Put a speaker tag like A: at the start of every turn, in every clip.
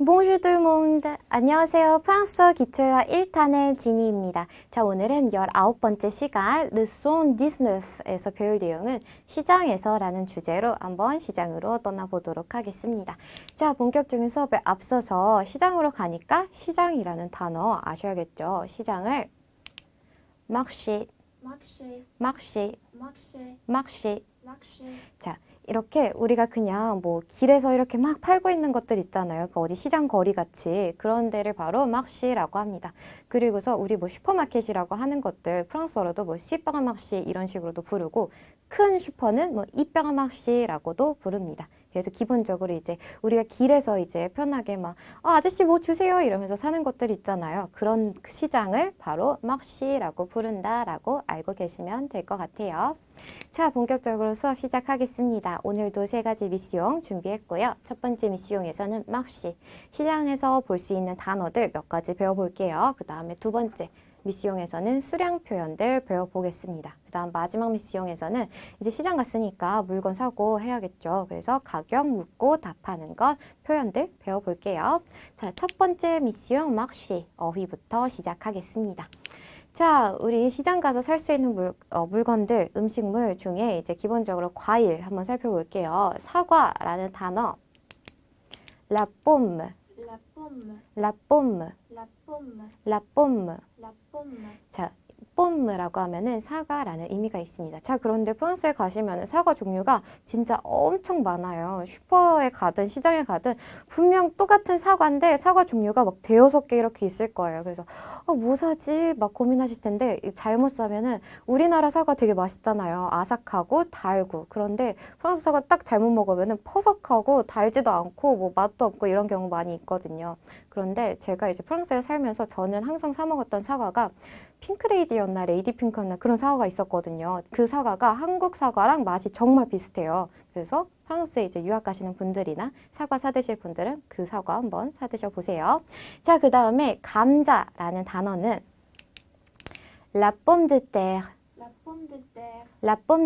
A: Bonjour tout le monde. 안녕하세요. 프랑스어 기초회화 1탄의 지니입니다. 자, 오늘은 19번째 시간 leçon 19에서 배울 내용은 시장에서라는 주제로 한번 시장으로 떠나보도록 하겠습니다. 자, 본격적인 수업에 앞서서 시장으로 가니까 시장이라는 단어 아셔야겠죠. 시장을 marché, marché, marché. 자, 이렇게 우리가 그냥 뭐 길에서 이렇게 막 팔고 있는 것들 있잖아요. 그 어디 시장 거리 같이 그런 데를 바로 마르시라고 합니다. 그리고서 우리 뭐 슈퍼마켓이라고 하는 것들 프랑스어로도 뭐 슈퍼마르시 이런 식으로도 부르고 큰 슈퍼는 뭐 이페마르시라고도 부릅니다. 그래서 기본적으로 이제 우리가 길에서 이제 편하게 막 아저씨 뭐 주세요 이러면서 사는 것들 있잖아요. 그런 시장을 바로 마르시라고 부른다라고 알고 계시면 될 것 같아요. 자, 본격적으로 수업 시작하겠습니다. 오늘도 세 가지 미시용 준비했고요. 첫 번째 미시용에서는 마르시, 시장에서 볼 수 있는 단어들 몇 가지 배워볼게요. 그 다음에 두 번째 미시용에서는 수량 표현들 배워보겠습니다. 그 다음 마지막 미시용에서는 이제 시장 갔으니까 물건 사고 해야겠죠. 그래서 가격 묻고 답하는 것 표현들 배워볼게요. 자, 첫 번째 미시용 마르시, 어휘부터 시작하겠습니다. 자, 우리 시장 가서 살 수 있는 물건들, 음식물 중에 이제 기본적으로 과일 한번 살펴볼게요. 사과라는 단어, la pomme, la pomme, la pomme. 자, 뽐무라고 하면은 사과라는 의미가 있습니다. 자, 그런데 프랑스에 가시면은 사과 종류가 진짜 엄청 많아요. 슈퍼에 가든 시장에 가든 분명 똑같은 사과인데 사과 종류가 막 대여섯 개 이렇게 있을 거예요. 그래서 뭐 사지? 막 고민하실 텐데 잘못 사면은 우리나라 사과 되게 맛있잖아요. 아삭하고 달고. 그런데 프랑스 사과 딱 잘못 먹으면은 퍼석하고 달지도 않고 뭐 맛도 없고 이런 경우 많이 있거든요. 그런데 제가 이제 프랑스에 살면서 저는 항상 사 먹었던 사과가 핑크레이디였나 레이디핑크였나 그런 사과가 있었거든요. 그 사과가 한국 사과랑 맛이 정말 비슷해요. 그래서 프랑스에 이제 유학 가시는 분들이나 사과 사드실 분들은 그 사과 한번 사드셔 보세요. 자, 그 다음에 감자라는 단어는 la pomme de terre, la pomme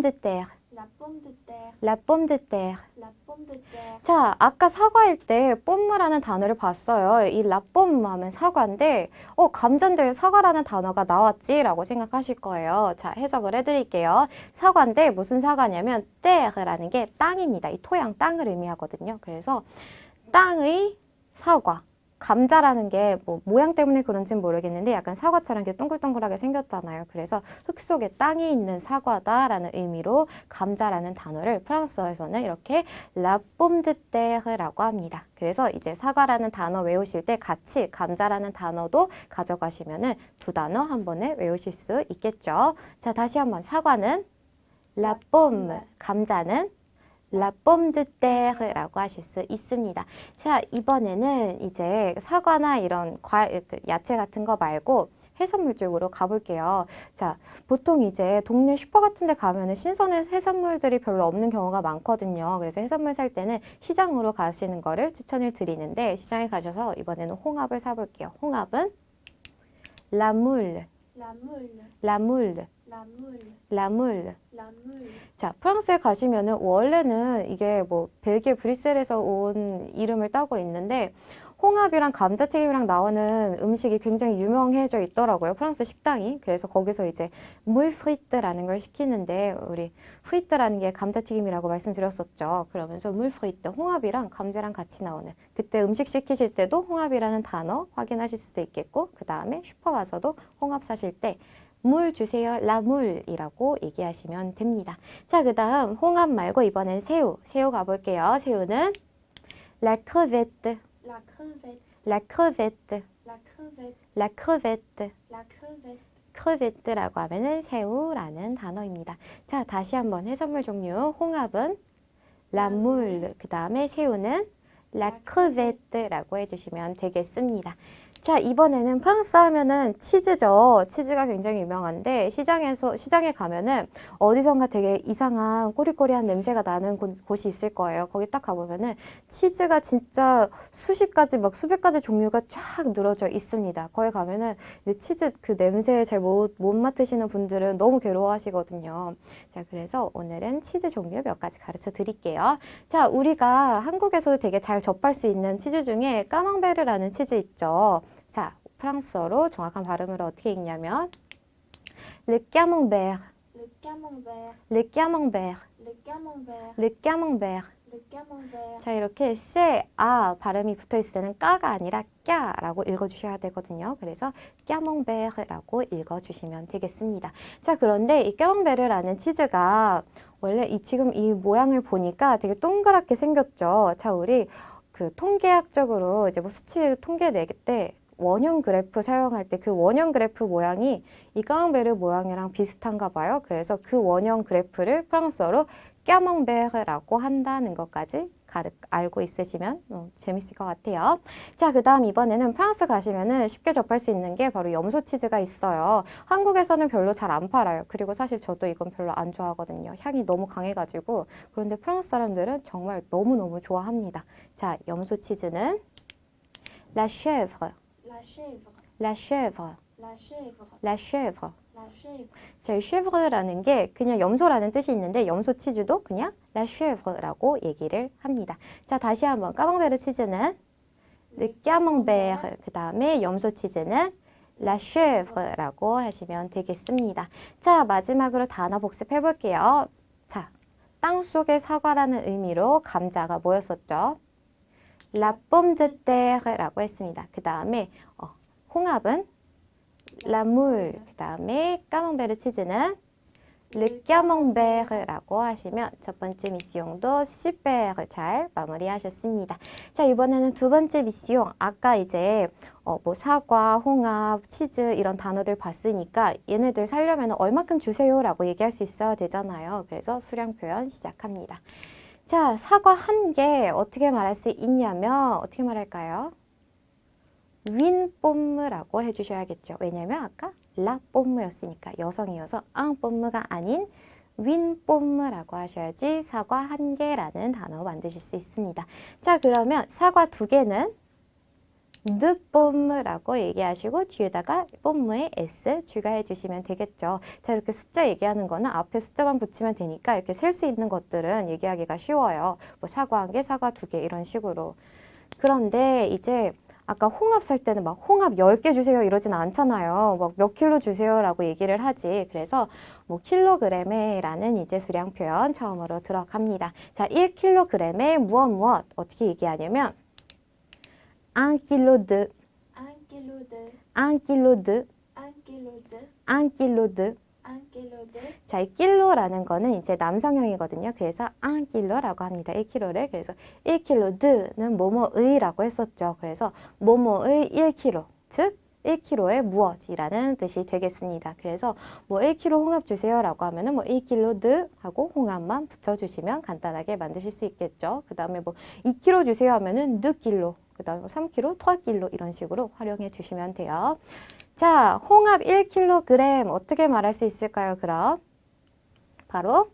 A: de terre, la pomme de terre. 자, 아까 사과일 때 뽐무라는 단어를 봤어요. 이 라뽐무 하면 사과인데 감자인데 사과라는 단어가 나왔지? 라고 생각하실 거예요. 자, 해석을 해드릴게요. 사과인데 무슨 사과냐면 terre라는 게 땅입니다. 이 토양, 땅을 의미하거든요. 그래서 땅의 사과. 감자라는 게 뭐 모양 때문에 그런지는 모르겠는데 약간 사과처럼 이렇게 동글동글하게 생겼잖아요. 그래서 흙 속에 땅이 있는 사과다라는 의미로 감자라는 단어를 프랑스어에서는 이렇게 la pomme de terre라고 합니다. 그래서 이제 사과라는 단어 외우실 때 같이 감자라는 단어도 가져가시면은 두 단어 한 번에 외우실 수 있겠죠. 자, 다시 한번 사과는 la pomme, 감자는 la pomme de terre라고 하실 수 있습니다. 자, 이번에는 이제 사과나 이런 야채 같은 거 말고 해산물 쪽으로 가볼게요. 자, 보통 이제 동네 슈퍼 같은 데 가면은 신선한 해산물들이 별로 없는 경우가 많거든요. 그래서 해산물 살 때는 시장으로 가시는 거를 추천을 드리는데 시장에 가셔서 이번에는 홍합을 사볼게요. 홍합은 la moule, la moule, la moule. 자, 프랑스에 가시면은 원래는 이게 뭐 벨기에 브뤼셀에서 온 이름을 따고 있는데 홍합이랑 감자튀김이랑 나오는 음식이 굉장히 유명해져 있더라고요. 프랑스 식당이. 그래서 거기서 이제 물 프리트라는 걸 시키는데 우리 프리트라는 게 감자튀김이라고 말씀드렸었죠. 그러면서 물 프리트, 홍합이랑 감자랑 같이 나오는 그때 음식 시키실 때도 홍합이라는 단어 확인하실 수도 있겠고 그 다음에 슈퍼 가서도 홍합 사실 때 물 주세요. 라물이라고 얘기하시면 됩니다. 자, 그 다음 홍합 말고 이번엔 새우. 새우 가볼게요. 새우는 la crevette, la crevette, la crevette. crevette라고 하면은 새우라는 단어입니다. 자, 다시 한번 해산물 종류. 홍합은 la moule, 그 다음에 새우는 la crevette라고 해주시면 되겠습니다. 자, 이번에는 프랑스 하면은 치즈죠. 치즈가 굉장히 유명한데 시장에 가면은 어디선가 되게 이상한 꼬리꼬리한 냄새가 나는 곳이 있을 거예요. 거기 딱 가보면은 치즈가 진짜 수십 가지 막 수백 가지 종류가 쫙 늘어져 있습니다. 거기 가면은 이제 치즈 그 냄새 잘 못 맡으시는 분들은 너무 괴로워하시거든요. 자, 그래서 오늘은 치즈 종류 몇 가지 가르쳐 드릴게요. 자, 우리가 한국에서도 되게 잘 접할 수 있는 치즈 중에 까망베르라는 치즈 있죠. 자, 프랑스어로 정확한 발음으로 어떻게 읽냐면 Le camembert,
B: Le camembert,
A: Le camembert,
B: le camembert,
A: Le camembert.
B: le camembert,
A: 자, 이렇게 세, 아 발음이 붙어 있을 때는 까가 아니라 꺄라고 읽어주셔야 되거든요. 그래서 까몽베르라고 읽어주시면 되겠습니다. 자, 그런데 이 까몽베르라는 치즈가 원래 지금 이 모양을 보니까 되게 동그랗게 생겼죠. 자, 우리 그 통계학적으로 이제 뭐 수치 통계 낼 때 원형 그래프 사용할 때 그 원형 그래프 모양이 이 까몽베르 모양이랑 비슷한가 봐요. 그래서 그 원형 그래프를 프랑스어로 까몽베르라고 한다는 것까지 알고 있으시면 재밌을 것 같아요. 자, 그 다음 이번에는 프랑스 가시면은 쉽게 접할 수 있는 게 바로 염소 치즈가 있어요. 한국에서는 별로 잘 안 팔아요. 그리고 사실 저도 이건 별로 안 좋아하거든요. 향이 너무 강해가지고. 그런데 프랑스 사람들은 정말 너무너무 좋아합니다. 자, 염소 치즈는 La chèvre,
B: la chèvre,
A: La chèvre,
B: la chèvre,
A: La chèvre.
B: la chèvre,
A: 자, 이 chèvre라는 게 그냥 염소라는 뜻이 있는데 염소 치즈도 그냥 la chèvre라고 얘기를 합니다. 자, 다시 한번 까망베르 치즈는 le camembert, 그 다음에 염소 치즈는 la chèvre라고 하시면 되겠습니다. 자, 마지막으로 단어 복습해 볼게요. 자, 땅속의 사과라는 의미로 감자가 뭐였었죠? La pomme de terre라고 했습니다. 그 다음에 홍합은 la moule, 그 다음에 까몽베르 치즈는 le camembert라고 하시면 첫 번째 미시용도 super 잘 마무리하셨습니다. 자, 이번에는 두 번째 미시용. 아까 이제 뭐 사과, 홍합, 치즈 이런 단어들 봤으니까 얘네들 살려면 얼마큼 주세요라고 얘기할 수 있어야 되잖아요. 그래서 수량 표현 시작합니다. 자, 사과 한 개 어떻게 말할 수 있냐면 어떻게 말할까요? 윈 뽐무라고 해주셔야겠죠. 왜냐면 아까 라 뽐무였으니까 여성이어서 앙 뽐무가 아닌 윈 뽐무라고 하셔야지 사과 한 개라는 단어 만드실 수 있습니다. 자, 그러면 사과 두 개는 드 뽐무라고 얘기하시고 뒤에다가 뽐무에 s 추가해 주시면 되겠죠. 자, 이렇게 숫자 얘기하는 거는 앞에 숫자만 붙이면 되니까 이렇게 셀 수 있는 것들은 얘기하기가 쉬워요. 뭐 사과 한 개, 사과 두 개 이런 식으로. 그런데 이제 아까 홍합 살 때는 막 홍합 10개 주세요 이러진 않잖아요. 막 몇 킬로 주세요라고 얘기를 하지. 그래서 뭐 킬로그램에 라는 이제 수량 표현 처음으로 들어갑니다. 자, 1킬로그램에 무엇 어떻게 얘기하냐면 1 kg de,
B: 1 kilo de,
A: 1 kg de,
B: 1 kilo de,
A: 1 kg de.
B: 1 kilo de,
A: 자, 이 킬로라는 거는 이제 남성형이거든요. 그래서 1 킬로라고 합니다. 1킬로를. 그래서 1 킬로 드는 뭐뭐의라고 했었죠. 그래서 뭐뭐의 1킬로, 즉 1킬로의 무엇이라는 뜻이 되겠습니다. 그래서 뭐 1킬로 홍합 주세요라고 하면은 뭐 1킬로 드 하고 홍합만 붙여주시면 간단하게 만드실 수 있겠죠. 그 다음에 뭐 2킬로 주세요 하면은 2킬로, 그 다음에 3킬로, 3킬로 이런 식으로 활용해 주시면 돼요. 자, 홍합 1kg 어떻게 말할 수 있을까요? 그럼 바로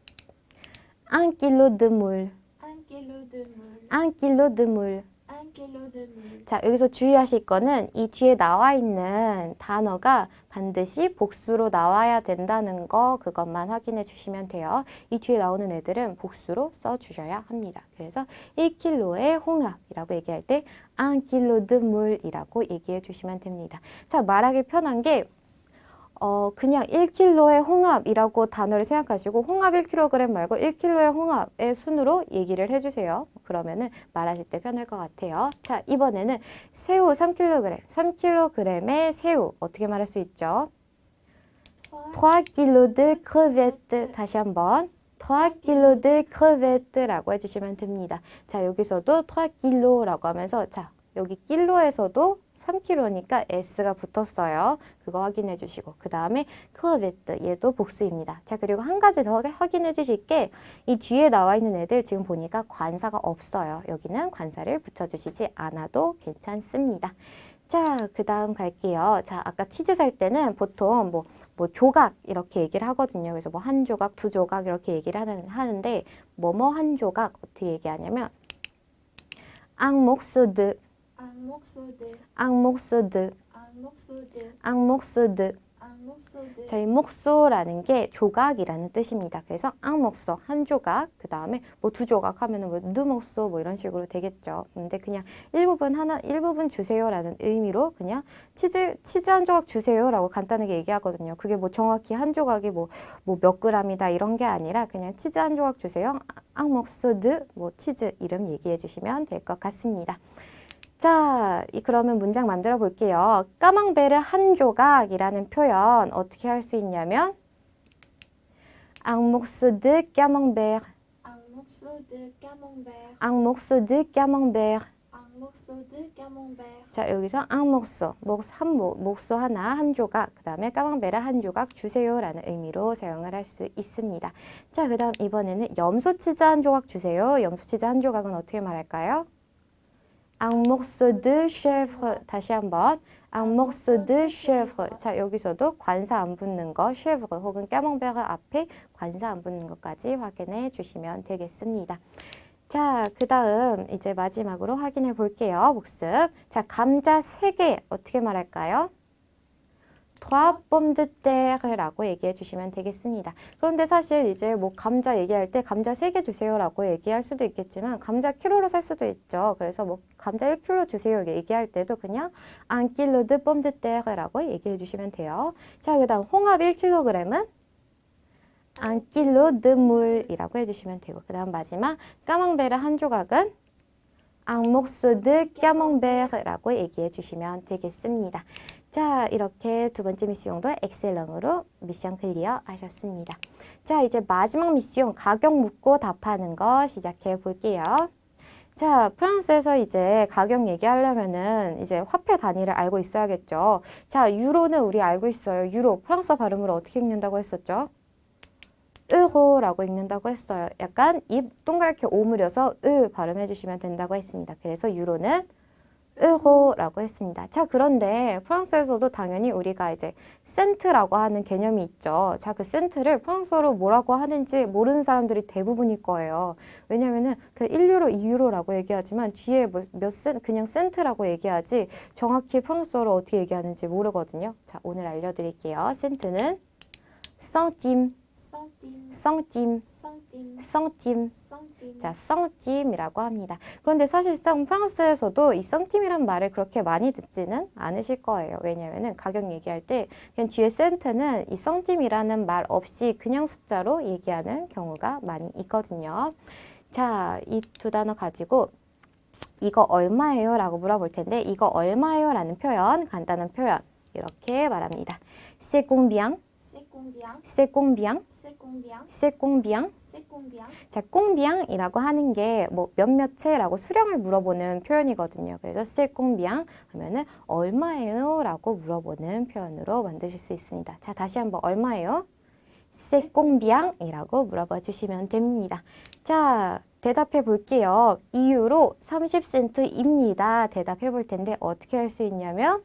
A: 1 kg de moule,
B: 1 kilo de moule,
A: 1 kg de moule.
B: 1 kilo de moule,
A: 자, 여기서 주의하실 거는 이 뒤에 나와 있는 단어가 반드시 복수로 나와야 된다는 거 그것만 확인해 주시면 돼요. 이 뒤에 나오는 애들은 복수로 써주셔야 합니다. 그래서 1kg의 홍합이라고 얘기할 때 1 kg de moule이라고 얘기해 주시면 됩니다. 자, 말하기 편한 게 그냥 1kg의 홍합이라고 단어를 생각하시고 홍합 1kg 말고 1kg의 홍합의 순으로 얘기를 해주세요. 그러면은 말하실 때 편할 것 같아요. 자, 이번에는 새우 3kg, 3kg의 새우 어떻게 말할 수 있죠? 3 kg de crevette. 다시 한번 3 kg de crevette라고 해주시면 됩니다. 자, 여기서도 3 kg라고 하면서 자, 여기 킬로에서도 3kg니까 S가 붙었어요. 그거 확인해 주시고 그 다음에 크레베트 얘도 복수입니다. 자, 그리고 한 가지 더 확인해 주실 게 이 뒤에 나와 있는 애들 지금 보니까 관사가 없어요. 여기는 관사를 붙여주시지 않아도 괜찮습니다. 자, 그 다음 갈게요. 자, 아까 치즈 살 때는 보통 뭐 조각 이렇게 얘기를 하거든요. 그래서 뭐 한 조각, 두 조각 이렇게 얘기를 하는데 뭐뭐 한 조각 어떻게 얘기하냐면 un morceau de,
B: Un morceau de.
A: un morceau de,
B: Un morceau de.
A: un morceau de.
B: Un morceau de.
A: 자, 이 목소라는 게 조각이라는 뜻입니다. 그래서 un morceau, 한 조각, 그 다음에 뭐 두 조각 하면은 뭐 deux morceaux 뭐 이런 식으로 되겠죠. 근데 그냥 일부분 주세요라는 의미로 그냥 치즈 한 조각 주세요라고 간단하게 얘기하거든요. 그게 뭐 정확히 한 조각이 뭐 몇 그램이다 이런 게 아니라 그냥 치즈 한 조각 주세요. un morceau de 뭐 치즈 이름 얘기해 주시면 될 것 같습니다. 자, 그러면 문장 만들어 볼게요. 까망베르 한 조각이라는 표현 어떻게 할 수 있냐면 un morceau de camembert,
B: Un morceau de camembert.
A: un morceau de camembert.
B: Un morceau de camembert.
A: 자, 여기서 un morceau, 목소 하나, 한 조각, 그 다음에 까망베르 한 조각 주세요라는 의미로 사용을 할 수 있습니다. 자, 그 다음 이번에는 염소 치즈 한 조각 주세요. 염소 치즈 한 조각은 어떻게 말할까요? Un morceau de chèvre. 다시 한번. Un morceau de chèvre. 자, 여기서도 관사 안 붙는 거, chèvre 혹은 까몽베르 앞에 관사 안 붙는 것까지 확인해 주시면 되겠습니다. 자, 그 다음 이제 마지막으로 확인해 볼게요. 복습. 자, 감자 3개 어떻게 말할까요? trois pommes de terre라고 얘기해 주시면 되겠습니다. 그런데 사실 이제 뭐 감자 얘기할 때 감자 3개 주세요라고 얘기할 수도 있겠지만 감자 킬로로 살 수도 있죠. 그래서 뭐 감자 1kg 주세요 얘기할 때도 그냥 un kilo de pommes de terre라고 얘기해 주시면 돼요. 자, 그 다음 홍합 1kg은 un kilo de moule이라고 해주시면 되고 그 다음 마지막 까망베르 한 조각은 un morceau de camembert라고 얘기해 주시면 되겠습니다. 자, 이렇게 두 번째 미션도 엑셀런으로 미션 클리어 하셨습니다. 자, 이제 마지막 미션 가격 묻고 답하는 거 시작해 볼게요. 자, 프랑스에서 이제 가격 얘기하려면은 이제 화폐 단위를 알고 있어야겠죠. 자, 유로는 우리 알고 있어요. 유로, 프랑스어 발음으로 어떻게 읽는다고 했었죠? 으호라고 읽는다고 했어요. 약간 입 동그랗게 오므려서 발음해 주시면 된다고 했습니다. 그래서 유로는 으호라고 했습니다. 자, 그런데 프랑스에서도 당연히 우리가 이제 센트라고 하는 개념이 있죠. 자, 그 센트를 프랑스어로 뭐라고 하는지 모르는 사람들이 대부분일 거예요. 왜냐면은 그 1유로, 2유로라고 얘기하지만 뒤에 그냥 센트라고 얘기하지 정확히 프랑스어로 어떻게 얘기하는지 모르거든요. 자, 오늘 알려드릴게요. 센트는 centime,
B: Centime.
A: centime,
B: Centime.
A: centime.
B: Centime.
A: 자, centim이라고 합니다. 그런데 사실상 프랑스에서도 이 centim이란 말을 그렇게 많이 듣지는 않으실 거예요. 왜냐하면 가격 얘기할 때 그냥 뒤에 센트는 이 centim이라는 말 없이 그냥 숫자로 얘기하는 경우가 많이 있거든요. 자, 이 두 단어 가지고 이거 얼마예요? 라고 물어볼 텐데 이거 얼마예요? 라는 표현, 간단한 표현 이렇게 말합니다. C'est combien?
B: C'est combien?
A: C'est combien?
B: C'est combien?
A: C'est combien?
B: C'est combien?
A: 자, 꽁비앙이라고 하는 게 뭐 몇몇 채라고 수량을 물어보는 표현이거든요. 그래서 c'est combien 하면은 얼마예요? 라고 물어보는 표현으로 만드실 수 있습니다. 자, 다시 한번 얼마예요? c'est combien? 이라고 물어봐 주시면 됩니다. 자, 대답해 볼게요. 2유로 30센트입니다. 대답해 볼 텐데 어떻게 할 수 있냐면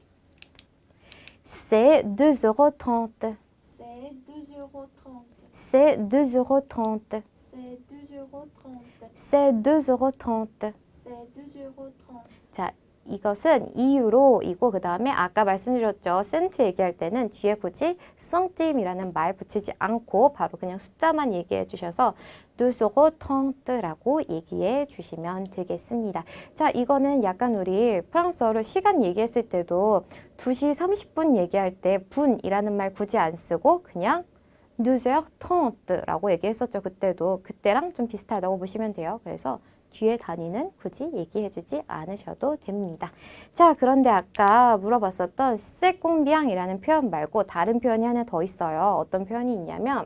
A: c'est 2,30 €.
B: C'est 2,30 €.
A: C'est 2,30 €.
B: C'est 2,30 €.
A: C'est 2,30 €.
B: C'est 2,30 €.
A: 자, 이것은 2유로이고 그 다음에 아까 말씀드렸죠. 센트 얘기할 때는 뒤에 굳이 centim이라는 말 붙이지 않고 바로 그냥 숫자만 얘기해 주셔서 2,30 €라고 얘기해 주시면 되겠습니다. 자, 이거는 약간 우리 프랑스어로 시간 얘기했을 때도 2시 30분 얘기할 때 분이라는 말 굳이 안 쓰고 그냥 2h30라고 얘기했었죠. 그때랑 좀 비슷하다고 보시면 돼요. 그래서 뒤에 단위는 굳이 얘기해주지 않으셔도 됩니다. 자, 그런데 아까 물어봤었던 c'est combien 이라는 표현 말고 다른 표현이 하나 더 있어요. 어떤 표현이 있냐면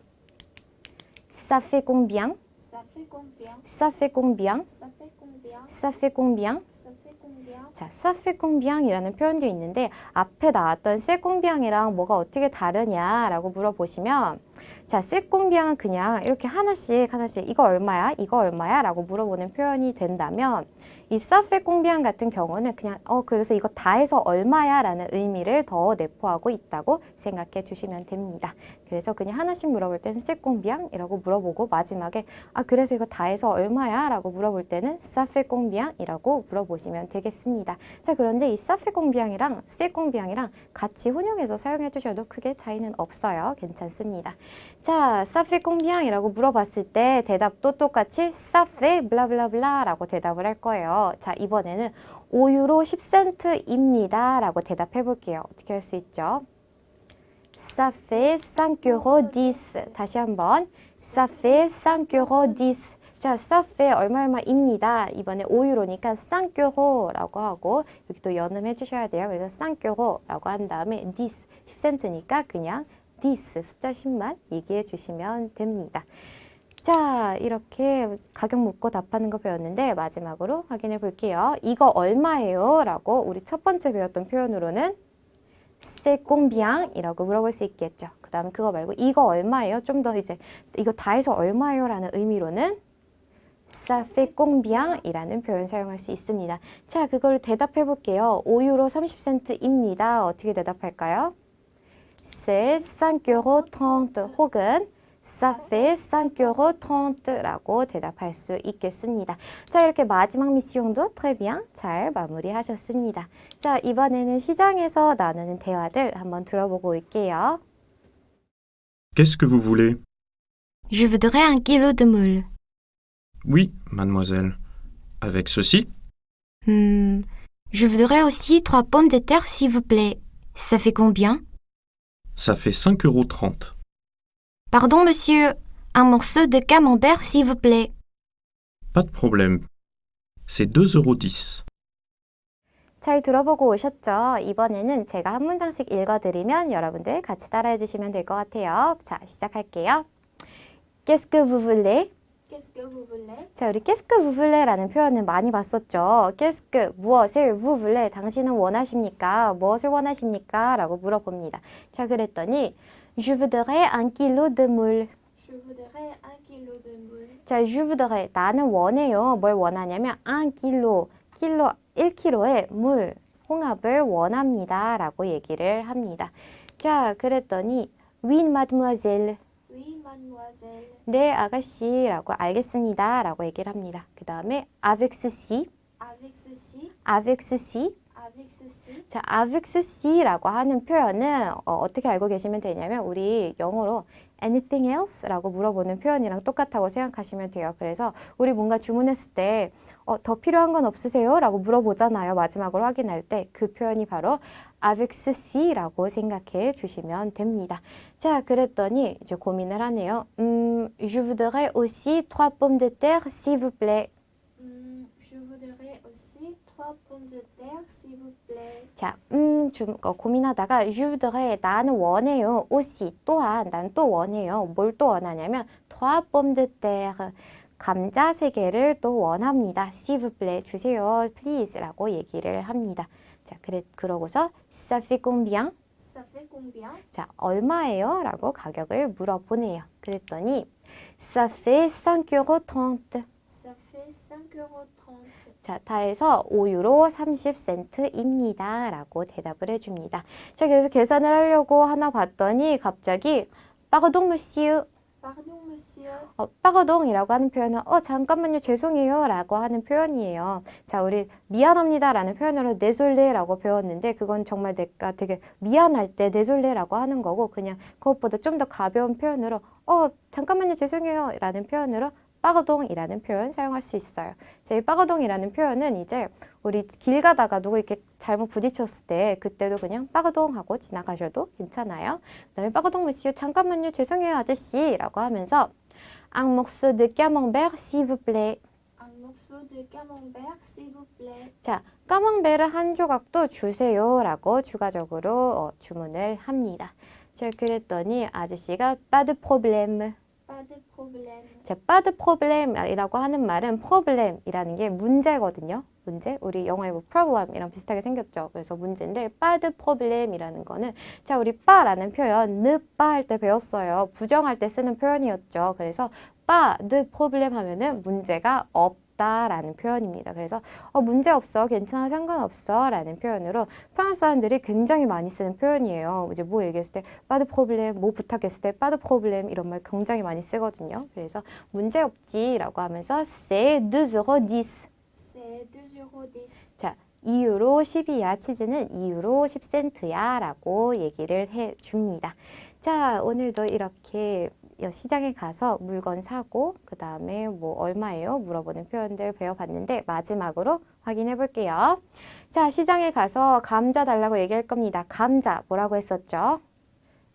A: ça fait combien?
B: Ça fait combien?
A: ça fait combien?
B: Ça fait combien?
A: ça fait combien?
B: Ça fait combien?
A: 자, ça fait combien 이라는 표현도 있는데 앞에 나왔던 c'est combien 이랑 뭐가 어떻게 다르냐라고 물어보시면 자, c'est combien 그냥 이렇게 하나씩 이거 얼마야? 이거 얼마야? 라고 물어보는 표현이 된다면 이 사페 꽁비앙 같은 경우는 그냥 그래서 이거 다 해서 얼마야 라는 의미를 더 내포하고 있다고 생각해 주시면 됩니다. 그래서 그냥 하나씩 물어볼 때는 ሴ꽁비앙 이라고 물어보고 마지막에 그래서 이거 다 해서 얼마야 라고 물어볼 때는 사페 꽁비앙 이라고 물어보시면 되겠습니다. 자, 그런데 이 사페 꽁비앙이랑 ሴ꽁비앙이랑 같이 혼용해서 사용해 주셔도 크게 차이는 없어요. 괜찮습니다. 자, 사페 꽁비앙 이라고 물어봤을 때 대답도 똑같이 사페 블라블라블라 라고 대답을 할 거예요. 자, 이번에는 5유로 10센트입니다 라고 대답해 볼게요. 어떻게 할 수 있죠? Ça fait 5 € 10. 다시 한번. Ça fait 5 € 10. 자, ça fait 얼마입니다. 이번에 5유로니까 5유로라고 하고 여기 또 연음해 주셔야 돼요. 그래서 5유로라고 한 다음에 10, 10센트니까 그냥 10 숫자 10만 얘기해 주시면 됩니다. 자, 이렇게 가격 묻고 답하는 거 배웠는데 마지막으로 확인해 볼게요. 이거 얼마예요? 라고 우리 첫 번째 배웠던 표현으로는 c'est combien 이라고 물어볼 수 있겠죠. 그 다음에 그거 말고 이거 얼마예요? 좀 더 이제 이거 다 해서 얼마예요? 라는 의미로는 ça fait combien 이라는 표현 사용할 수 있습니다. 자, 그걸 대답해 볼게요. 5유로 30센트입니다. 어떻게 대답할까요? C'est 5 € 30 혹은 Ça fait 5 € 30라고 대답할 수 있겠습니다. 자, 이렇게 마지막 미션도 très bien 잘 마무리하셨습니다. 자, 이번에는 시장에서 나누는 대화들 한번 들어보고 올게요.
C: Qu'est-ce que vous voulez?
D: Je voudrais 1 kilo de moules.
C: Oui, mademoiselle. Avec ceci?
D: Je voudrais aussi 3 pommes de terre, s'il vous plaît. Ça fait combien?
C: Ça fait 5 € 30.
D: Pardon, monsieur. Un morceau de camembert, s'il vous plaît.
C: Pas de problème. C'est 2 € 10.
A: 잘 들어보고 오셨죠? 이번에는 제가 한 문장씩 읽어드리면 여러분들 같이 따라해 주시면 될 것 같아요. 자, 시작할게요. Qu'est-ce que vous voulez?
B: Qu'est-ce que vous voulez?
A: 자, 우리 qu'est-ce que vous voulez라는 표현은 많이 봤었죠. qu'est-ce que 무엇을 vous voulez 당신은 원하십니까? 무엇을 원하십니까? 라고 물어봅니다. 자, 그랬더니 Je voudrais 1 kilo de moules.
B: Je voudrais 1 kilo de moules.
A: 자, je voudrais 나는 원해요. 뭘 원하냐면 1 kilo, 1kg의 물, 홍합을 원합니다. 라고 얘기를 합니다. 자, 그랬더니 Oui, mademoiselle.
B: Oui, mademoiselle.
A: 네, 아가씨라고 알겠습니다. 라고 얘기를 합니다. 그 다음에 avec ceci,
B: Avec ceci,
A: avec ceci.
B: avec ceci.
A: 자, avec ceci라고 하는 표현은 어떻게 알고 계시면 되냐면 우리 영어로 anything else? 라고 물어보는 표현이랑 똑같다고 생각하시면 돼요. 그래서 우리 뭔가 주문했을 때 더 필요한 건 없으세요? 라고 물어보잖아요. 마지막으로 확인할 때 그 표현이 바로 avec ceci라고 생각해 주시면 됩니다. 자, 그랬더니 이제 고민을 하네요. Je voudrais aussi 3 pommes de terre, s'il vous plaît.
B: Je voudrais aussi 3 pommes de terre, s'il vous plaît.
A: 자, 좀 고민하다가 je voudrais 나는 원해요. aussi 또한 난 또 원해요. 뭘 또 원하냐면 3 pommes de terre 감자 3개를 또 원합니다. s'il vous plaît 주세요. please라고 얘기를 합니다. 자, 그러고서 ça fait combien?
B: Ça fait combien?
A: 자, 얼마예요? 라고 가격을 물어보네요. 그랬더니 ça fait 5 € 30.
B: Ça fait 5 € 30.
A: 자, 다 해서 5유로 30센트입니다. 라고 대답을 해줍니다. 자, 그래서 계산을 하려고 하나 봤더니 갑자기 Pardon, monsieur.
B: Pardon, monsieur.
A: pardon이라고 하는 표현은 잠깐만요, 죄송해요 라고 하는 표현이에요. 자, 우리 미안합니다 라는 표현으로 désolé 라고 배웠는데 그건 정말 내가 되게 미안할 때 désolé 라고 하는 거고 그냥 그것보다 좀 더 가벼운 표현으로 잠깐만요, 죄송해요 라는 표현으로 빠거동이라는 표현 사용할 수 있어요. 자, 이 빠거동이라는 표현은 이제 우리 길 가다가 누구 이렇게 잘못 부딪혔을 때 그때도 그냥 빠거동 하고 지나가셔도 괜찮아요. 그 다음에 빠거동 monsieur 잠깐만요, 죄송해요 아저씨 라고 하면서 Un morceau de camembert s'il vous plaît.
B: Un morceau de camembert, s'il vous plaît.
A: 자, 까망베르 한 조각도 주세요 라고 추가적으로 주문을 합니다. 자, 그랬더니 아저씨가 pas de problème.
B: Pas de problème.
A: 자, pas de problem이라고 하는 말은 problem이라는 게 문제거든요. 문제. 우리 영어에 뭐 problem이랑 비슷하게 생겼죠. 그래서 문제인데 pas de problem이라는 거는 자, 우리 pas라는 표현 ne pas 할 때 배웠어요. 부정할 때 쓰는 표현이었죠. 그래서 pas de problem 하면은 문제가 없다 없다라는 표현입니다. 그래서 문제 없어, 괜찮아, 상관없어 라는 표현으로 프랑스 사람들이 굉장히 많이 쓰는 표현이에요. 이제 뭐 얘기했을 때 pas de problème, 뭐 부탁했을 때 pas de problème 이런 말 굉장히 많이 쓰거든요. 그래서 문제 없지라고 하면서 c'est 2,10€.
B: C'est 2,10 €.
A: 자, 2유로 10이야. 치즈는 2유로 10센트야 라고 얘기를 해줍니다. 자, 오늘도 이렇게 시장에 가서 물건 사고 그 다음에 뭐 얼마예요? 물어보는 표현들 배워봤는데 마지막으로 확인해 볼게요. 자, 시장에 가서 감자 달라고 얘기할 겁니다. 감자 뭐라고 했었죠?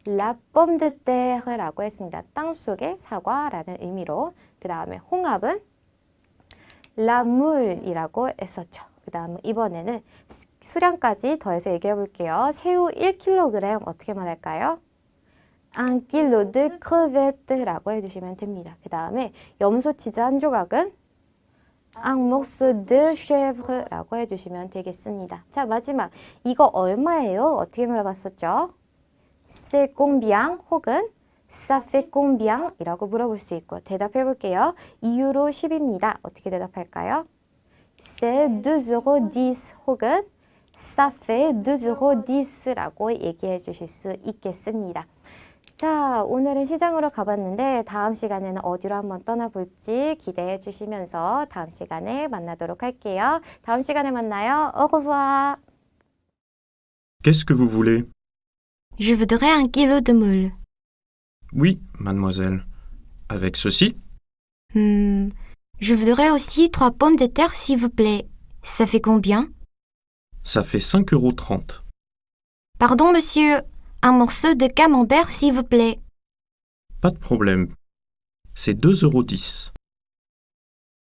A: La pomme de terre 라고 했습니다. 땅속의 사과라는 의미로. 그 다음에 홍합은 La moule이라고 했었죠. 그 다음 이번에는 수량까지 더해서 얘기해 볼게요. 새우 1kg 어떻게 말할까요? Un kilo de crevette라고 해주시면 됩니다. 그 다음에 염소 치즈 한 조각은 un morceau de chèvre라고 해주시면 되겠습니다. 자, 마지막 이거 얼마예요? 어떻게 물어봤었죠? C'est combien 혹은 ça fait combien 이라고 물어볼 수 있고 대답해 볼게요. 2유로 10입니다. 어떻게 대답할까요? C'est 2,10€ 혹은 ça fait 2,10€라고 얘기해 주실 수 있겠습니다. 자, 오늘은 시장으로 가봤는데 다음 시간에는 어디로 한번 떠나볼지 기대해 주시면서 다음 시간에 만나도록 할게요. 다음 시간에 만나요. Au revoir.
C: Qu'est-ce que vous voulez?
D: Je voudrais 1 kilo de moules.
C: Oui, mademoiselle. Avec ceci?
D: Je voudrais aussi 3 pommes de terre, s'il vous plaît. Ça fait combien?
C: Ça fait 5,30 €.
D: Pardon, monsieur. Un morceau de camembert, s'il vous plaît.
C: Pas de problème. C'est 2,10 €.